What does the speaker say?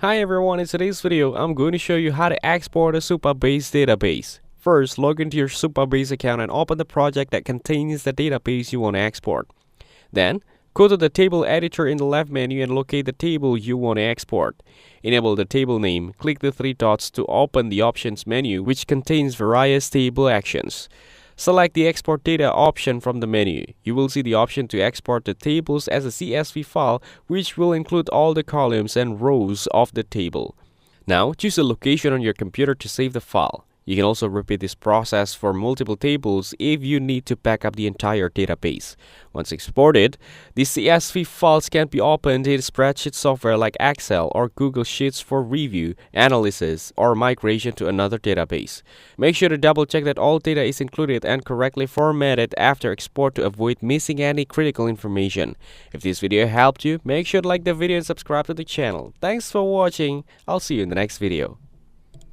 Hi everyone, in today's video, I'm going to show you how to export a Supabase database. First, log into your Supabase account and open the project that contains the database you want to export. Then, go to the table editor in the left menu and locate the table you want to export. Enable the table name, click the three dots to open the options menu which contains various table actions. Select the Export Data option from the menu. You will see the option to export the tables as a CSV file, which will include all the columns and rows of the table. Now, choose a location on your computer to save the file. You can also repeat this process for multiple tables if you need to back up the entire database. Once exported, the CSV files can be opened in spreadsheet software like Excel or Google Sheets for review, analysis, or migration to another database. Make sure to double check that all data is included and correctly formatted after export to avoid missing any critical information. If this video helped you, make sure to like the video and subscribe to the channel. Thanks for watching. I'll see you in the next video.